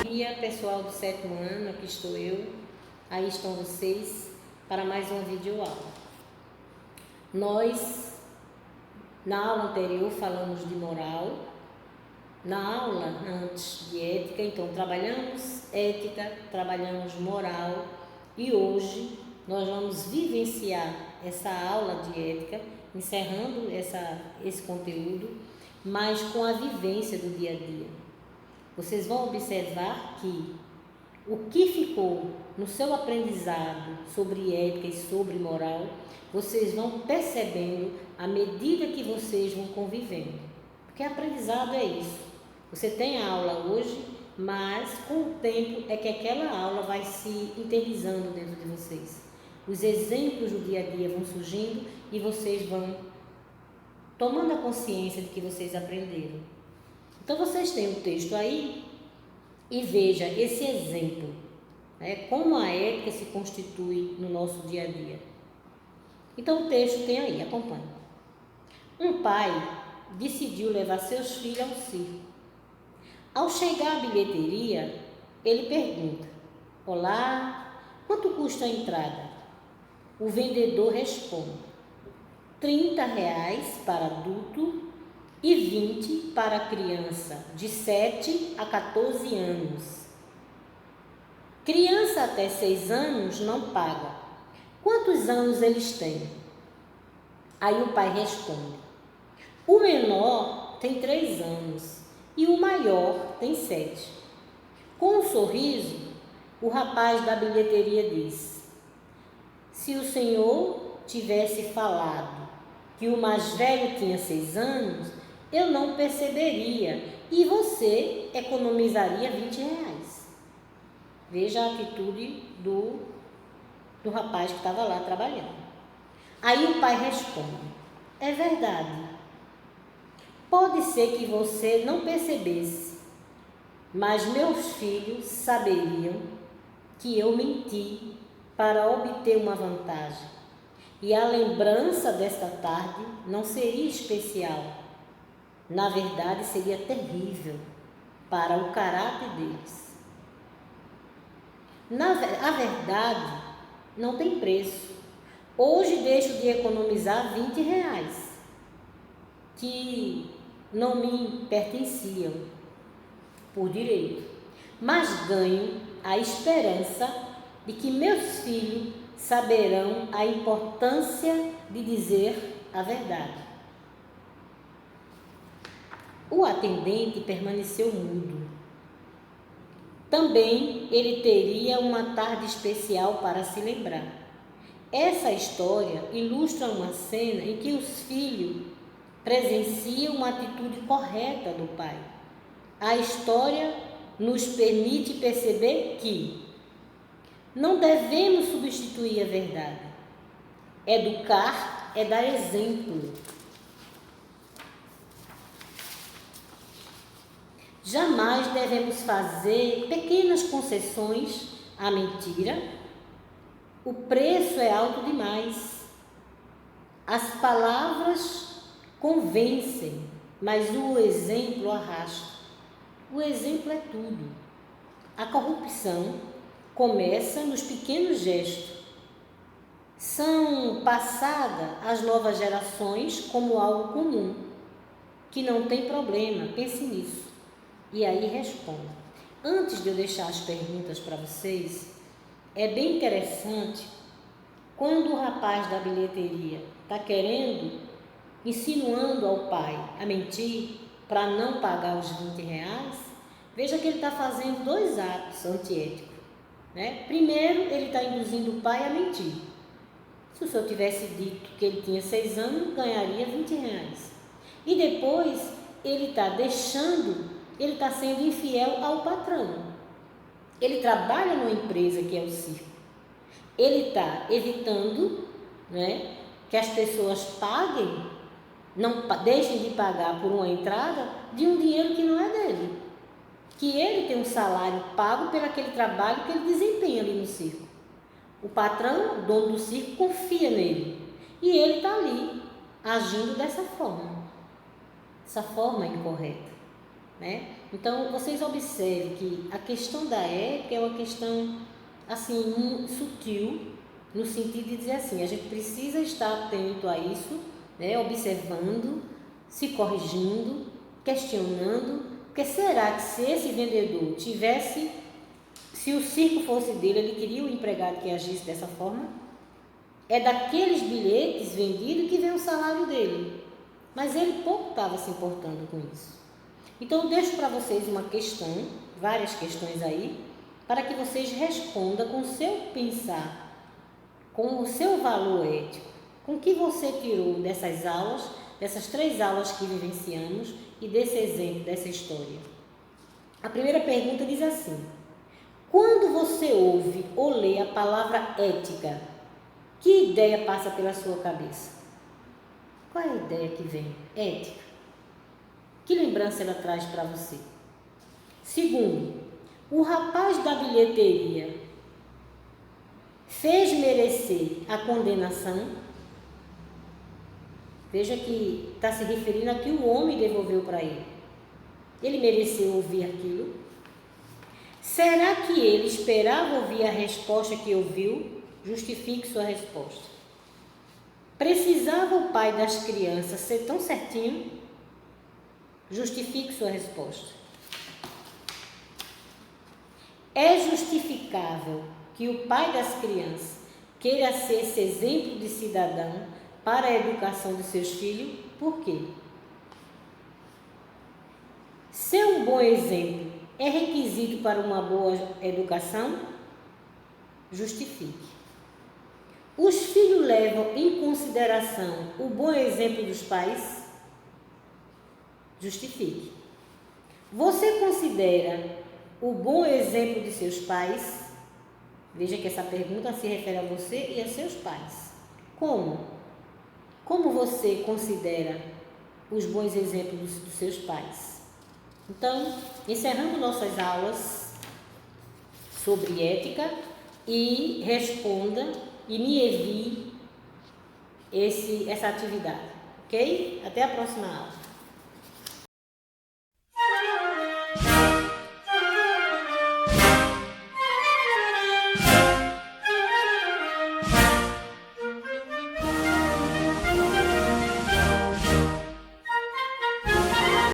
dia, pessoal do 7º ano, aqui estou eu, aí estão vocês para mais uma videoaula. Nós, na aula anterior, falamos de moral, na aula antes de ética, então trabalhamos ética, trabalhamos moral e hoje nós vamos vivenciar essa aula de ética, encerrando esse conteúdo, mas com a vivência do dia a dia. Vocês vão observar que o que ficou no seu aprendizado sobre ética e sobre moral, vocês vão percebendo à medida que vocês vão convivendo. Porque aprendizado é isso. Você tem a aula hoje, mas com o tempo é que aquela aula vai se internizando dentro de vocês. Os exemplos do dia a dia vão surgindo e vocês vão tomando a consciência de que vocês aprenderam. Então, vocês têm o texto aí e veja esse exemplo, né, como a ética se constitui no nosso dia a dia. Então, o texto tem aí, acompanhe. Um pai decidiu levar seus filhos ao circo. Ao chegar à bilheteria, ele pergunta: olá, quanto custa a entrada? O vendedor responde: R$30 para adulto e 20 para criança de 7 a 14 anos. Criança até 6 anos não paga. Quantos anos eles têm? Aí o pai responde: o menor tem 3 anos e o maior tem 7. Com um sorriso, o rapaz da bilheteria diz: se o senhor tivesse falado que o mais velho tinha 6 anos, eu não perceberia e você economizaria R$20. Veja a atitude do rapaz que estava lá trabalhando. Aí o pai responde: é verdade. Pode ser que você não percebesse, mas meus filhos saberiam que eu menti para obter uma vantagem. E a lembrança desta tarde não seria especial. Na verdade, seria terrível para o caráter deles. A verdade não tem preço. Hoje deixo de economizar R$20, que não me pertenciam por direito, mas ganho a esperança de que meus filhos saberão a importância de dizer a verdade. O atendente permaneceu mudo. Também ele teria uma tarde especial para se lembrar. Essa história ilustra uma cena em que os filhos presenciam uma atitude correta do pai. A história nos permite perceber que não devemos substituir a verdade. Educar é dar exemplo. Jamais devemos fazer pequenas concessões à mentira. O preço é alto demais. As palavras convencem, mas o exemplo arrasta. O exemplo é tudo. A corrupção começa nos pequenos gestos. São passadas às novas gerações como algo comum, que não tem problema, pense nisso. E aí responda. Antes de eu deixar as perguntas para vocês, é bem interessante quando o rapaz da bilheteria está insinuando ao pai a mentir para não pagar os R$20, veja que ele está fazendo 2 atos antiéticos, né? Primeiro, ele está induzindo o pai a mentir. Se o senhor tivesse dito que ele tinha 6 anos, ganharia R$20. E depois, ele está sendo infiel ao patrão. Ele trabalha numa empresa que é o circo. Ele está evitando, né, que as pessoas paguem, não deixem de pagar por uma entrada de um dinheiro que não é dele. Que ele tem um salário pago pelo aquele trabalho que ele desempenha ali no circo. O patrão, o dono do circo, confia nele. E ele está ali, agindo dessa forma. Essa forma incorreta. né? Então, vocês observem que a questão da ética é uma questão, assim, sutil, no sentido de dizer assim, a gente precisa estar atento a isso, né? Observando, se corrigindo, questionando, porque será que se esse vendedor tivesse, se o circo fosse dele, ele queria o empregado que agisse dessa forma? É daqueles bilhetes vendidos que vem o salário dele, mas ele pouco estava se importando com isso. Então, eu deixo para vocês uma questão, várias questões aí, para que vocês respondam com o seu pensar, com o seu valor ético, com o que você tirou dessas aulas, dessas 3 aulas que vivenciamos e desse exemplo, dessa história. A primeira pergunta diz assim: quando você ouve ou lê a palavra ética, que ideia passa pela sua cabeça? Qual é a ideia que vem? Ética. Que lembrança ela traz para você? Segundo, o rapaz da bilheteria fez merecer a condenação? Veja que está se referindo a que o homem devolveu para ele. Ele mereceu ouvir aquilo? Será que ele esperava ouvir a resposta que ouviu? Justifique sua resposta. Precisava o pai das crianças ser tão certinho? Justifique sua resposta. É justificável que o pai das crianças queira ser esse exemplo de cidadão para a educação de seus filhos? Por quê? Ser um bom exemplo é requisito para uma boa educação? Justifique. Os filhos levam em consideração o bom exemplo dos pais? Justifique. Você considera o bom exemplo de seus pais? Veja que essa pergunta se refere a você e a seus pais. Como? Como você considera os bons exemplos dos seus pais? Então, encerrando nossas aulas sobre ética, e responda e me envie essa atividade, ok? Até a próxima aula.